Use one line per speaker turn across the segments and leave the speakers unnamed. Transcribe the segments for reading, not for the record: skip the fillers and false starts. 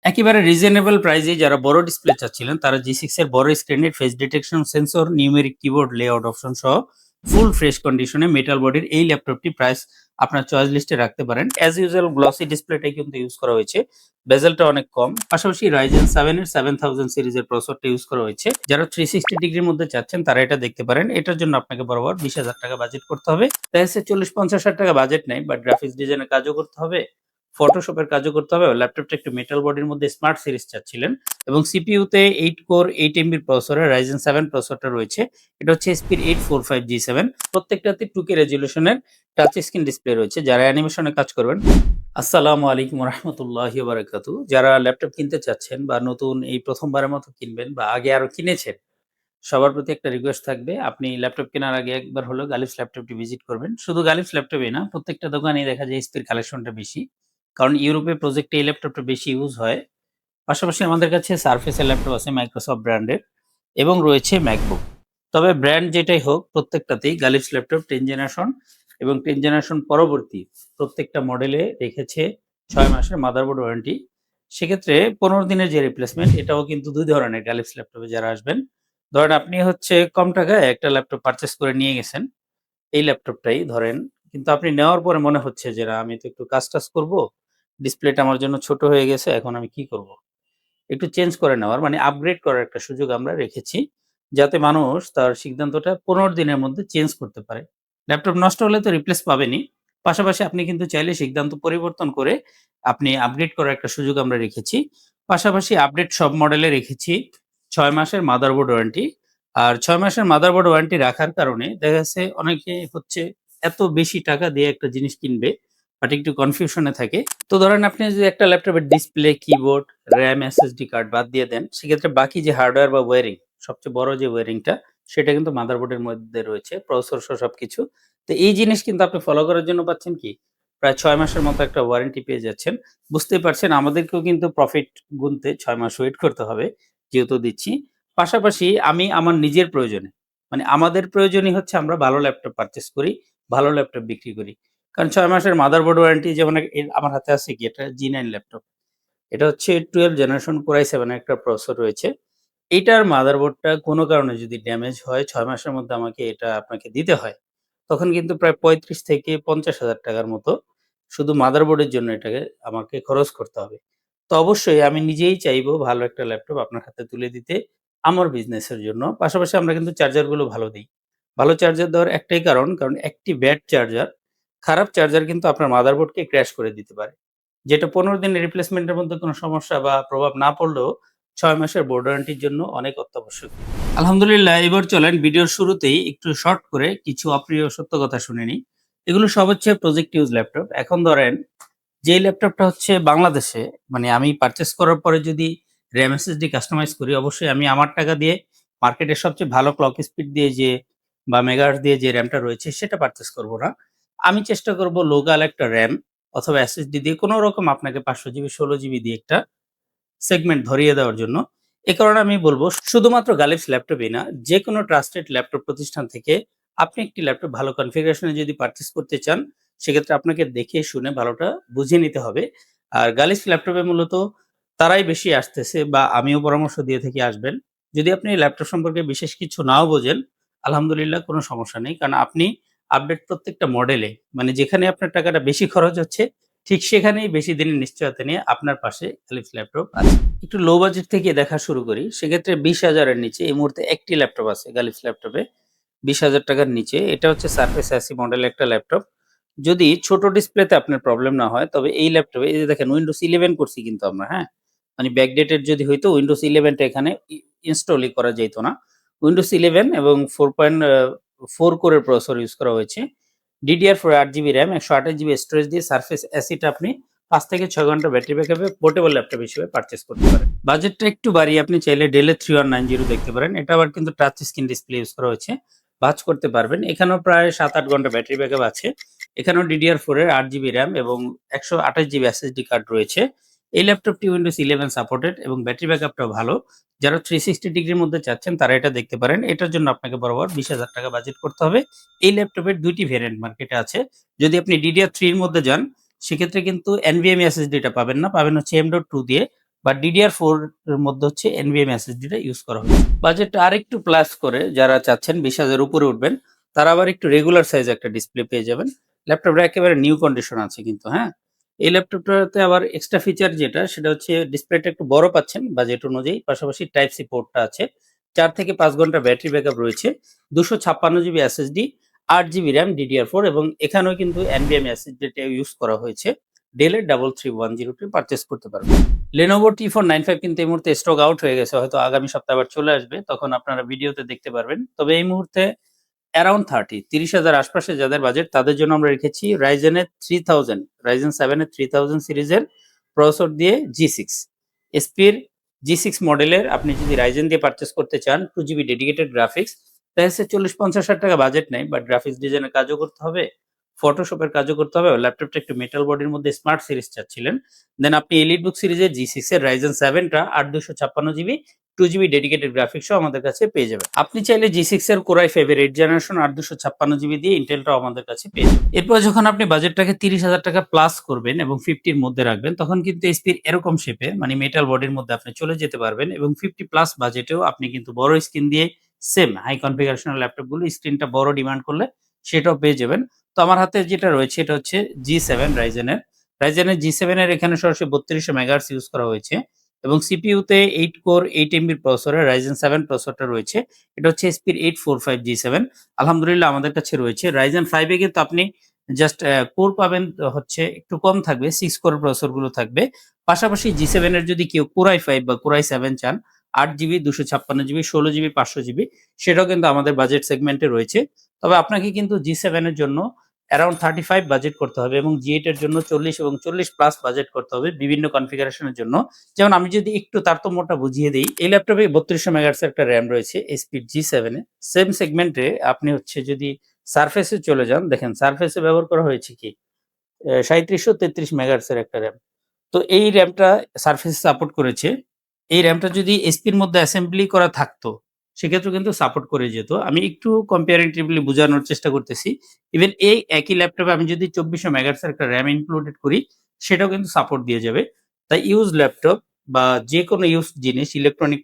একেবারে রিজনেবল প্রাইসে যারা বড় ডিসপ্লে চাচ্ছিলেন তারা G6 এর বড় স্ক্রিনের face detection sensor, numeric keyboard layout option সহ ফুল ফ্রেশ কন্ডিশনে মেটাল বডির এই ল্যাপটপটি প্রাইস আপনার চয়েস লিস্টে রাখতে পারেন। অ্যাজ ইউজুয়াল গ্লসি ডিসপ্লেটাই কিন্তু ইউজ করা হয়েছে, বেজেলটা অনেক কম। পাশাপাশি Ryzen 7 এর 7000 সিরিজের প্রসেসরটা ইউজ করা হয়েছে। যারা 360 ডিগ্রির মধ্যে চাচ্ছেন তারা এটা দেখতে পারেন। এটার জন্য আপনাকে বরাবর 20,000 টাকা বাজেট করতে হবে। তাই 40-50,000 টাকা বাজেট নেই, বাট গ্রাফিক্স ডিজাইনের কাজও করতে হবে, ফটোশপের কাজও করতে হবে। ল্যাপটপটা একটু মেটাল বডির মধ্যে স্মার্ট সিরিজ চাচ্ছিলেন এবং সিপিইউতে 8 কোর 8 এমবির প্রসেসরের Ryzen 7 প্রসেসরটা রয়েছে। এটা হচ্ছে SPর 845G7। প্রত্যেকটাতে 2K রেজলিউশনের টাচ স্ক্রিন ডিসপ্লে রয়েছে। যারা অ্যানিমেশনে কাজ করবেন, আসসালামু আলাইকুম রাহমাতুল্লাহি ওয়া বারাকাতুহু। যারা ল্যাপটপ কিনতে চাচ্ছেন বা নতুন এই প্রথমবারের মতো কিনবেন বা আগে আরো কিনেছেন, সবার প্রতি একটা রিকোয়েস্ট থাকবে, আপনি ল্যাপটপ কেনার আগে একবার হলেও গালিফ ল্যাপটপটি ভিজিট করবেন। শুধু গালিফ ল্যাপটপই না, প্রত্যেকটা দোকানেই দেখা যায় এসপির কালেকশনটা বেশি। কারণ ইউরোপে প্রজেক্টে এই ল্যাপটপটা বেশি ইউজ হয়। পাশাপাশি আমাদের কাছে সারফেসের ল্যাপটপ আছে মাইক্রোসফট ব্র্যান্ডের এবং রয়েছে ম্যাকবুক। তবে ব্র্যান্ড যেটাই হোক, প্রত্যেকটাতেই গালিফ ল্যাপটপ 10 জেনারেশন এবং 10 জেনারেশন পরবর্তী প্রত্যেকটা মডেলে রেখেছে 6 মাসের মাদারবোর্ড ওয়ারেন্টি। সেক্ষেত্রে 15 দিনের যে রিপ্লেসমেন্ট, এটাও কিন্তু 2 ধরনের গালিফ ল্যাপটপে যারা আসবেন। ধরেন আপনি হচ্ছে কম টাকায় একটা ল্যাপটপ পারচেজ করে নিয়ে গেছেন, এই ল্যাপটপটাই ধরেন, কিন্তু আপনি নেওয়ার পরে মনে হচ্ছে যে না, আমি তো একটু কাজ-টাজ করব। ডিসপ্লেটা আমার জন্য ছোট হয়ে গেছে। এখন আমি কি করব? একটু চেঞ্জ করে নেওয়ার মানে আপগ্রেড করার একটা সুযোগ আমরা রেখেছি। যাতে মানুষ তার সিদ্ধান্তটা 15 দিনের মধ্যে চেঞ্জ করতে পারে। ল্যাপটপ নষ্ট হলে তো রিপ্লেস পাবেনই। পাশাপাশি আপনি কিন্তু চাইলে সিদ্ধান্ত পরিবর্তন করে আপনি আপগ্রেড করার একটা সুযোগ আমরা রেখেছি। পাশাপাশি আপডেট সব মডেলে রেখেছি 6 মাসের মাদারবোর্ড ওয়ারেন্টি। আর 6 মাসের মাদারবোর্ড ওয়ারেন্টি রাখার কারণে দেখা যাচ্ছে অনেকে হচ্ছে এত বেশি টাকা দিয়ে একটা জিনিস কিনবে, বাট একটু কনফিউশন এ থাকে। তো ধরেন আপনি যদি একটা ল্যাপটপের display, keyboard, RAM, SSD card বাদ দিয়ে দেন, সেক্ষেত্রে বাকি যে হার্ডওয়্যার বা ওয়্যারিং, সবচেয়ে বড় যে ওয়্যারিংটা সেটা কিন্তু মাদারবোর্ডের মধ্যে রয়েছে, প্রসেসর সহ সবকিছু। তো এই জিনিস কিন্তু আপনি ফলো করার জন্য পাচ্ছেন কি? প্রায় 6 মাসের মতো একটা ওয়ারেন্টি পেয়ে যাচ্ছেন। বুঝতেই পারছেন আমাদেরকেও কিন্তু প্রফিট গুনতে 6 মাস ওয়েট করতে হবে, যেহেতু দিচ্ছি। পাশাপাশি আমি আমার নিজের প্রয়োজনে, মানে আমাদের প্রয়োজনই হচ্ছে আমরা ভালো ল্যাপটপ পারচেজ করি, ভালো ল্যাপটপ বিক্রি করি। কারণ ৬ মাসের মাদারবোর্ড ওয়ারেন্টি, যেমন আমার হাতে আছে কি এটা G9 ল্যাপটপ। এটা হচ্ছে 12 জেনারেশন Core i7 এর একটা প্রসেসর রয়েছে। এটার মাদারবোর্ডটা কোনো কারণে যদি ড্যামেজ হয়, ৬ মাসের মধ্যে আমাকে এটা আপনাকে দিতে হয়, তখন কিন্তু প্রায় ৩৫ থেকে ৫০,০০০ টাকার মতো শুধু মাদারবোর্ডের জন্য এটাকে আমাকে খরচ করতে হবে। তো অবশ্যই আমি নিজেই চাইবো ভালো একটা ল্যাপটপ আপনার হাতে তুলে দিতে আমার বিজনেসের জন্য। পাশাপাশি আমরা কিন্তু চার্জারগুলো ভালো দেই। ভালো চার্জার দেওয়ার একটাই কারণ একটি ব্যাড চার্জার, খারাপ চার্জার কিন্তু আপনার মাদারবোর্ডকে ক্র্যাশ করে দিতে পারে। যেটা ১৫ দিনের রিপ্লেসমেন্টের মধ্যে কোনো সমস্যা বা প্রভাব না পড়লেও ৬ মাসের বোর্ড ওয়ারেন্টির জন্য অনেক অত্যাবশ্যকীয়। আলহামদুলিল্লাহ, এবার চলেন ভিডিওর শুরুতেই একটু শর্ট করে কিছু অপ্রিয় সত্য কথা শুনে নিই। এগুলো সব হচ্ছে প্রজেক্ট ইউজ ল্যাপটপ। এখন ধরেন যেই ল্যাপটপটা হচ্ছে বাংলাদেশে, মানে আমি পারচেজ করার পরে যদি RAM SSD কাস্টমাইজ করি, অবশ্যই আমি আমার টাকা দিয়ে মার্কেটের সবচেয়ে ভালো ক্লক স্পিড দিয়ে যে বা মেগাহার্টজ দিয়ে যে র‍্যামটা রয়েছে সেটা পারচেজ করব না। আমি চেষ্টা করব লোকাল একটা RAM অথবা SSD দিয়ে কোনো রকম আপনাকে 500 জিবি 16 জিবি দিয়ে একটা সেগমেন্ট ধরিয়ে দেওয়ার জন্য। এ কারণে আমি বলব শুধুমাত্র গালিফস ল্যাপটপই না, যেকোনো ট্রাস্টেড ল্যাপটপ প্রতিষ্ঠান থেকে আপনি একটি ল্যাপটপ ভালো কনফিগারেশন এ যদি পারচেজ করতে চান, সেক্ষেত্রে আপনাকে দেখে শুনে ভালোটা বুঝে নিতে হবে। আর গালিফস ল্যাপটপে মূলত তারাই বেশি আসতেছে বা আমিও পরামর্শ দিয়ে থাকি আসবেন। যদি আপনি ল্যাপটপ সম্পর্কে বিশেষ কিছু নাও বোঝেন, আলহামদুলিল্লাহ কোনো সমস্যা নেই। কারণ আপনি আপডেট প্রত্যেকটা মডেলে, মানে যেখানে আপনার টাকাটা বেশি খরচ হচ্ছে ঠিক সেখানেই বেশি দিনের নিশ্চয়তা নিয়ে আপনার পাশে গালিফস ল্যাপটপ আছে। একটু লো বাজেট থেকে দেখা শুরু করি। সেক্ষেত্রে 20,000 এর নিচে এই মুহূর্তে একটি ল্যাপটপ আছে গালিফস ল্যাপটপে। 20,000 টাকার নিচে। এটা হচ্ছে সারফেস এসি মডেলের একটা ল্যাপটপ। যদি ছোট ডিসপ্লেতে আপনার প্রবলেম না হয়, তবে এই ল্যাপটপে এই যে দেখেন উইন্ডোজ 11 করছি কিন্তু আমরা, হ্যাঁ? মানে ব্যাকডেটেড যদি হইতো উইন্ডোজ 11 টা এখানে ইনস্টলই করা যাইত না। উইন্ডোজ 11 এবং 4.4 কোরের প্রসেসর ইউজ করা হয়েছে। DDR4 8 GB RAM, 128 GB storage দিয়ে সারফেস এসিটা আপনি ৫ থেকে ৬ ঘন্টা ব্যাটারি ব্যাকআপে পোর্টেবল ল্যাপটপ হিসেবে পারচেজ করতে পারেন। বাজেটটা একটু বাড়িয়ে আপনি চাইলে Dell এর 3190 দেখতে পারেন। এটা আবার কিন্তু টাচ স্ক্রিন ডিসপ্লে ইউজ করা হয়েছে। ভাঁজ করতে পারবেন। এখানেও প্রায় ৭-৮ ঘন্টা ব্যাটারি ব্যাকআপ আছে। এখানেও DDR4 এর 8 জিবি RAM এবং 128 জিবি SSD কার্ড রয়েছে। এই ল্যাপটপটি উইন্ডোজ 11 সাপোর্টেড এবং ব্যাটারি ব্যাকআপটাও ভালো। যারা 360 ডিগ্রির মধ্যে চাচ্ছেন তারা এটা দেখতে পারেন। এটার জন্য আপনাকে বরাবর 20,000 টাকা বাজেট করতে হবে। এই ল্যাপটপের ২ টি ভেরিয়েন্ট মার্কেটে আছে। যদি আপনি DDR3 এর মধ্যে যান, সেক্ষেত্রে কিন্তু NVMe SSD টা পাবেন না। পাবেন হচ্ছে M.2 দিয়ে বা DDR4 এর মধ্যে হচ্ছে NVMe SSD-টা ইউজ করা হয়েছে। বাজেটটা আরেকটু প্লাস করে যারা চাচ্ছেন 20,000 উপরে উঠবেন, তারা আবার একটু রেগুলার সাইজ একটা ডিসপ্লে পেয়ে যাবেন। ল্যাপটপটা একেবারে নিউ কন্ডিশন আছে কিন্তু, হ্যাঁ? এই ল্যাপটপটাতে আবার এক্সট্রা ফিচার যেটা সেটা হচ্ছে ডিসপ্লেটা একটু বড় পাচ্ছেন বাজেট অনুযায়ী। পাশাপাশি টাইপ সি পোর্টটা আছে। 4 থেকে 5 ঘন্টা ব্যাটারি ব্যাকআপ রয়েছে। 256 GB SSD, 8 GB RAM DDR4 এবং এখানেও কিন্তু NVMe SSD-টা ইউজ করা হয়েছে। Dell এর 3310 পারচেজ করতে পারবেন। Lenovo T495 কিন্তু এই মুহূর্তে স্টক আউট হয়ে গেছে। হয়তো আগামী সপ্তাহে আবার চলে আসবে। তখন আপনারা ভিডিওতে দেখতে পারবেন। তবে এই মুহূর্তে অ্যারাউন্ড 30,000 আশপাশে যাদের বাজেট তাদের জন্য আমরা রেখেছি Ryzen এর 3000 Ryzen 7 এর 3000 সিরিজের প্রসেসর দিয়ে G6 SP এর G6 মডেলের আপনি যদি Ryzen দিয়ে পারচেজ করতে চান 2GB ডেডিকেটেড গ্রাফিক্স দেখা যাচ্ছে 40-50,000 টাকা বাজেট নাই বাট গ্রাফিক্স ডিজাইনের কাজও করতে হবে, ফটোশপের কাজও করতে হবে। ল্যাপটপটা একটু মেটাল বডির মধ্যে স্মার্ট সিরিজ চাচ্ছিলেন। দেন আপনি এলিটবুক সিরিজের G6 এর Ryzen 7 টা 8256GB 2GB ডেডিকেটেড গ্রাফিক্স সহ আমাদের কাছে পেয়ে যাবেন। আপনি চাইলে G6 এর Core i5 এর 8th জেনারেশন 8256GB দিয়ে ইন্টেলটাও আমাদের কাছে পেয়ে যাবেন। এরপর যখন আপনি বাজেটটাকে 30,000 টাকা প্লাস করবেন এবং 50 এর মধ্যে রাখবেন তখন কিন্তু HP-র এরকম শেপে মানে মেটাল বডির মধ্যে আপনি চলে যেতে পারবেন এবং 50 প্লাস বাজেটেও আপনি কিন্তু বড় স্ক্রিন দিয়ে সেম হাই কনফিগারেশনাল ল্যাপটপগুলো স্ক্রিনটা বড় ডিমান্ড করলে সেটাও পেয়ে যাবেন। তো আমার হাতে যেটা রয়েছে এটা হচ্ছে G7 Ryzen এর G7 এর এখানে সরাসরি 3200 মেগাহার্টজ ইউজ করা হয়েছে এবং সিপিইউতে 8 কোর 8 এমবির প্রসেসরের Ryzen 7 প্রসেসরটা রয়েছে। এটা হচ্ছে HP-র 845G7 আলহামদুলিল্লাহ আমাদের কাছে রয়েছে। Ryzen 5 এ কিন্তু আপনি জাস্ট কোর পাবেন হচ্ছে একটু কম থাকবে, 6 কোর প্রসেসরগুলো থাকবে। পাশাপাশি G7 এর যদি কেউ Core i5 বা Core i7 চান 8GB 256GB 16GB 500GB সেটাও কিন্তু আমাদের বাজেট সেগমেন্টে রয়েছে। তবে আপনাকে কিন্তু G7 এর জন্য অ্যারাউন্ড 35 বাজেট করতে হবে এবং G8 এর জন্য 40 এবং 40 প্লাস বাজেট করতে হবে বিভিন্ন কনফিগারেশনের জন্য। যেমন আমি যদি একটু তারতম্যটা বুঝিয়ে দেই, এই ল্যাপটপে 3200 মেগাহার্টজের একটা RAM রয়েছে HP G7 এ। সেম সেগমেন্টে আপনি হচ্ছে যদি Surface এ চলে যান, দেখেন Surface এ ব্যবহার করা হয়েছে কি 3733 মেগাহার্টজের একটা RAM। তো এই র্যামটা সারফেস সাপোর্ট করেছে। এই র্যামটা যদি এসপির মধ্যে অ্যাসেম্বলি করা থাকতো, সেক্ষেত্রেও কিন্তু সাপোর্ট করে যেত। আমি একটু কম্পারেটিভলি বোঝানোর চেষ্টা করতেছি। ইভেন এই একই ল্যাপটপে আমি যদি 2400 মেগাহার্টজের একটা র্যাম ইনক্লুডেড করি, সেটাও কিন্তু সাপোর্ট দিয়ে যাবে। তাই ইউজ ল্যাপটপ বা যেকোনো ইউজ জিনিস ইলেকট্রনিক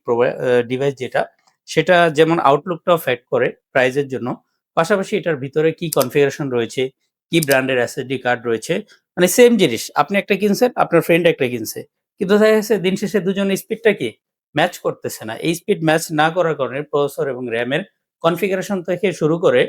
ডিভাইস যেটা, সেটা যেমন আউটলুকটাও ফ্যাক্ট করে প্রাইসের জন্য। পাশাপাশি এটার ভিতরে কি কনফিগারেশন রয়েছে, কি ব্র্যান্ডের এসএসডি কার্ড রয়েছে মানে সেম জিনিস। আপনি একটা কিনছেন, আপনার ফ্রেন্ড একটা কিনছে। কিন্তু দেখা গেছে দিন শেষে দুজনের স্পিডটা কি ম্যাচ করতেছে না। এই স্পিড ম্যাচ না করার কারণে প্রসেসর এবং র‍্যামের কনফিগারেশন থেকে শুরু করে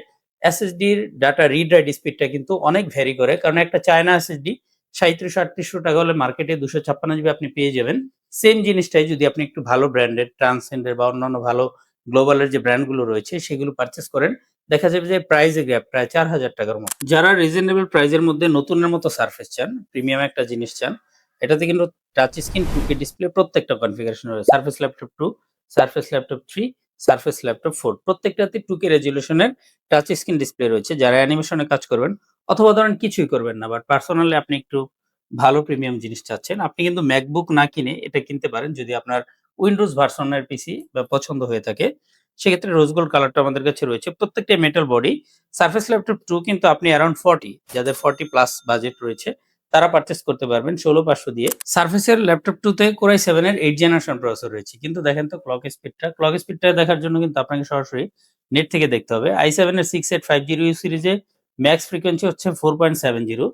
এসএসডির ডাটা রিড রাইট স্পিডটা কিন্তু অনেক ভ্যারি করে। কারণ একটা চায়না এসএসডি ৩৭০০-৩৮০০ টাকা হলে মার্কেটে 256 জিবি আপনি পেয়ে যাবেন। সেম জিনিসটাই যদি আপনি একটু ভালো ব্র্যান্ডের ট্রান্সেন্ডের বা অন্যান্য ভালো গ্লোবালের যে ব্র্যান্ডগুলো রয়েছে সেগুলো পারচেজ করেন, দেখা যাবে যে প্রাইসে গ্যাপ প্রায় ৪,০০০ টাকার মতো। যারা রিজনেবল প্রাইসের মধ্যে নতুনের মতো সারফেস চান, প্রিমিয়াম একটা জিনিস চান, এটাতে কিন্তু টাচ স্ক্রিন 2K ডিসপ্লে প্রত্যেকটা কনফিগারেশন রয়েছে। Surface laptop 2, surface laptop 3, surface laptop 4 প্রত্যেকটাতে 2K রেজোলিউশনের টাচ স্ক্রিন ডিসপ্লে রয়েছে। যারা অ্যানিমেশনে কাজ করবেন অথবা ধরেন কিছুই করবেন না বাট পার্সোনালি আপনি একটু ভালো প্রিমিয়াম জিনিস চাচ্ছেন, আপনি কিন্তু ম্যাকবুক না কিনে এটা কিনতে পারেন যদি আপনার উইন্ডোজ ভার্সনের পিসি বা পছন্দ হয়ে থাকে। সেক্ষেত্রে রোজ গোল্ড কালারটা আমাদের কাছে রয়েছে। প্রত্যেকটাই মেটাল বডি। সারফেস ল্যাপটপ 2 কিন্তু আপনি অ্যারাউন্ড 40 যাদের 40 প্লাস বাজেট রয়েছে তারা পারচেজ করতে পারবেন ১৬,৫০০ দিয়ে। সারফেসের ল্যাপটপ 2 তে Core i7 এর 8th জেনারেশন প্রসেসর রয়েছে। কিন্তু দেখেন তো ক্লক স্পিডটা দেখার জন্য কিন্তু আপনাকে সরাসরি নেট থেকে দেখতে হবে। i7 এর 6850U সিরিজে ম্যাক্স ফ্রিকোয়েন্সি হচ্ছে 4.70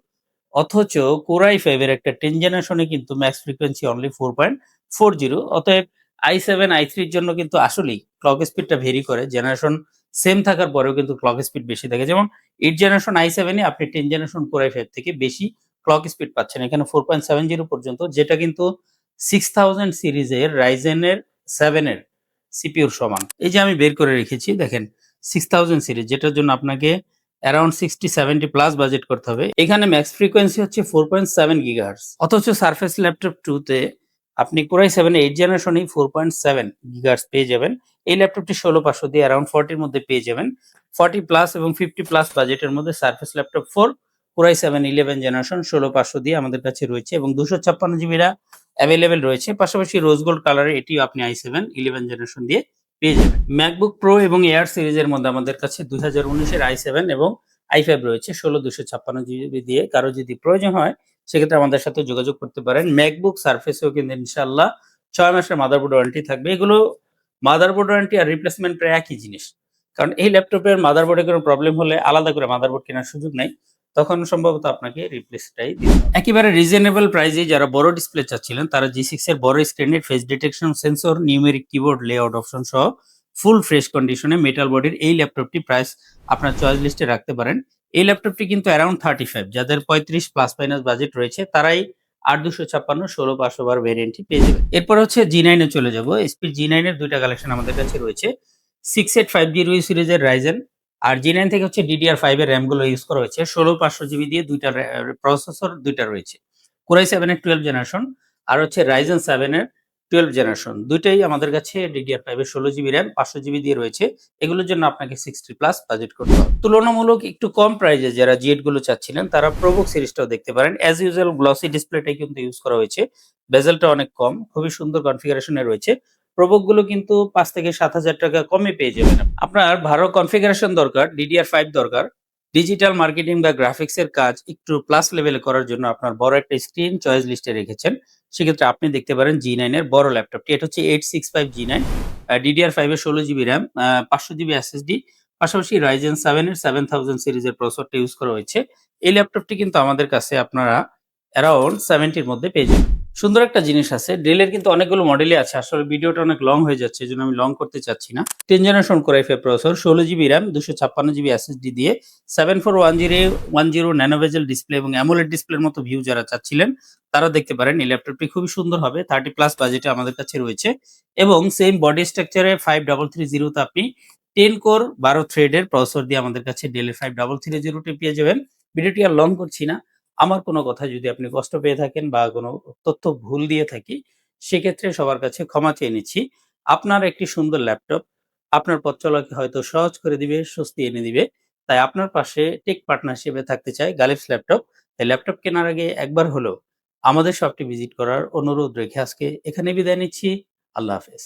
অথচ Core i5 এর একটা 10th জেনারেশনে কিন্তু ম্যাক্স ফ্রিকোয়েন্সি অনলি 4.40 অতএব i7 i3 এর জন্য কিন্তু আসলেই ক্লক স্পিডটা ভেরি করে। জেনারেশন সেম থাকার পরেও কিন্তু ক্লক স্পিড বেশি থাকে। যেমন 8th জেনারেশন i7 এ আপনি 10th জেনারেশন Core i5 থেকে বেশি ক্লক স্পিড পাচ্ছেন। এখানে 4.70 পর্যন্ত যেটা কিন্তু 6000 সিরিজের Ryzen এর 7 এর সিপিইউর সমান। এই যে আমি বের করে রেখেছি দেখেন 6000 সিরিজ যেটার জন্য আপনাকে অ্যারাউন্ড 60-70 প্লাস বাজেট করতে হবে। এখানে ম্যাক্স ফ্রিকোয়েন্সি হচ্ছে 4.7 গিগাহার্টজ। অথচ সারফেস ল্যাপটপ 2 তে আপনি Core i7 8th জেনারেশনেই 4.7 গিগাহার্টজ পেয়ে যাবেন। এই ল্যাপটপটি ১৬,৫০০ দিয়ে অ্যারাউন্ড 40 এর মধ্যে পেয়ে যাবেন। 40 প্লাস এবং 50 প্লাস বাজেটের মধ্যে surface laptop 4 Core i7 11th generation ১৬,৫০০ দিয়ে আমাদের কাছে রয়েছে এবং 256 জিবিটা অ্যাভেলেবেল রয়েছে। পাশাপাশি রোজ গোল্ড কালারে এটিও আপনি i7 11th জেনারেশন দিয়ে পেয়ে যাবেন। ম্যাকবুক প্রো এবং এয়ার সিরিজের মধ্যে আমাদের কাছে 2019 এর i7 এবং i5 রয়েছে 16,256 জিবি দিয়ে। কারো যদি প্রয়োজন হয় সেক্ষেত্রে আমাদের সাথে যোগাযোগ করতে পারেন। ম্যাকবুক সারফেসেও কিন্তু ইনশাআল্লাহ 6 মাসের মাদারবোর্ড ওয়ারেন্টি থাকবে। এগুলো মাদারবোর্ড ওয়ারেন্টি আর রিপ্লেসমেন্ট প্রায় একই জিনিস। কারণ এই ল্যাপটপের মাদারবোর্ডে কোনো প্রবলেম হলে আলাদা করে মাদারবোর্ড কেনার সুযোগ নাই। তখন সম্ভবত আপনাকে রিপ্লেসটাই দিতে হবে। একেবারে রিজনেবল প্রাইসে যারা বড় ডিসপ্লে চাচ্ছিলেন তারা G6 এর বড় স্ক্রিনের face detection sensor, numeric keyboard, layout option সহ ফুল ফ্রেশ কন্ডিশনে মেটাল বডির এই ল্যাপটপটি প্রাইস আপনার চয়েস লিস্টে রাখতে পারেন। এই ল্যাপটপটি কিন্তু অ্যারাউন্ড 35, যাদের 35 প্লাস মাইনাস বাজেট রয়েছে তারাই ৮২৫৬ ১৬৫০০ বার ভেরিয়েন্টটি পেয়ে যাবেন। এরপর হচ্ছে G9 এ চলে যাব। এসপি G9 এর ২টা কালেকশন আমাদের কাছে রয়েছে। 6850 সিরিজের রাইজেন আর G9 থেকে হচ্ছে DDR5 এর RAM গুলো ইউজ করা হয়েছে। ১৬৫০০ জিবি দিয়ে ২টা প্রসেসর ২টা রয়েছে। Core i7 এর 12 জেনারেশন আর হচ্ছে Ryzen 7 এর 12 জেনারেশন। দুইটাই আমাদের কাছে DDR5 এর 16 জিবি RAM 500 জিবি দিয়ে রয়েছে। এগুলোর জন্য আপনাকে 60 প্লাস বাজেট করতে হবে। তুলনামূলক একটু কম প্রাইসে যারা Z গুলো চাচ্ছিলেন তারা ProBook সিরিজটাও দেখতে পারেন। অ্যাজ ইউজুয়াল গ্লসি ডিসপ্লেটাই কিন্তু ইউজ করা হয়েছে। বেজেলটা অনেক কম, খুবই সুন্দর কনফিগারেশনে রয়েছে। প্রবুক গুলো কিন্তু ৫ থেকে ৭,০০০ টাকা কমে পেয়ে যাবেন। আপনার ভালো কনফিগারেশন দরকার, DDR5 দরকার। ডিজিটাল মার্কেটিং বা গ্রাফিক্স এর কাজ একটু প্লাস লেভেলে করার জন্য আপনার বড় একটা স্ক্রিন চয়েস লিস্টে রেখেছেন। সেক্ষেত্রে আপনি দেখতে পারেন G9 এর বড় ল্যাপটপটি। এটা হচ্ছে 865 G9, DDR5 এর 16 জিবি RAM, 500 জিবি SSD, পাশাপাশি Ryzen 7 এর 7000 সিরিজের প্রসেসরটা ইউজ করা হয়েছে। এই ল্যাপটপটি কিন্তু আমাদের কাছে আপনারা অ্যারাউন্ড 70 এর মধ্যে পেয়ে যাবেন। সুন্দর একটা জিনিস আছে, ডেলের কিন্তু অনেকগুলো মডেলই আছে। আসলে ভিডিওটা অনেক লং হয়ে যাচ্ছে, এজন্য আমি লং করতে চাচ্ছি না। 10 generation Core i5 processor, 16 GB RAM, 256 GB SSD দিয়ে 7410 ন্যানো বেজেল ডিসপ্লে এবং অ্যামোলেড ডিসপ্লের মতো ভিউ যারা চাচ্ছিলেন তারা দেখতে পারেন। এই ল্যাপটপটি খুবই সুন্দর হবে। 30 প্লাস বাজেটে আমাদের কাছে রয়েছে এবং সেম বডি স্ট্রাকচারে 5330 তে আপনি 10 কোর 12 থ্রেডের প্রসেসর দিয়ে আমাদের কাছে ডেলের 5330 টি পেয়ে যাবেন। ভিডিওটি আর লং করছি না। আমার কোনো কথায় যদি আপনি কষ্ট পেয়ে থাকেন বা কোনো তথ্য ভুল দিয়ে থাকি, সেক্ষেত্রে সবার কাছে ক্ষমা চেয়ে নিচ্ছি। আপনার একটি সুন্দর ল্যাপটপ আপনার পথ চলাকে হয়তো সহজ করে দিবে, স্বস্তি এনে দিবে। তাই আপনার পাশে টেক পার্টনার হিসেবে থাকতে চাই গালিফস ল্যাপটপ। তাই ল্যাপটপ কেনার আগে একবার হলেও আমাদের শপটি ভিজিট করার অনুরোধ রেখে আজকে এখানেই বিদায় নিচ্ছি। আল্লাহ হাফেজ।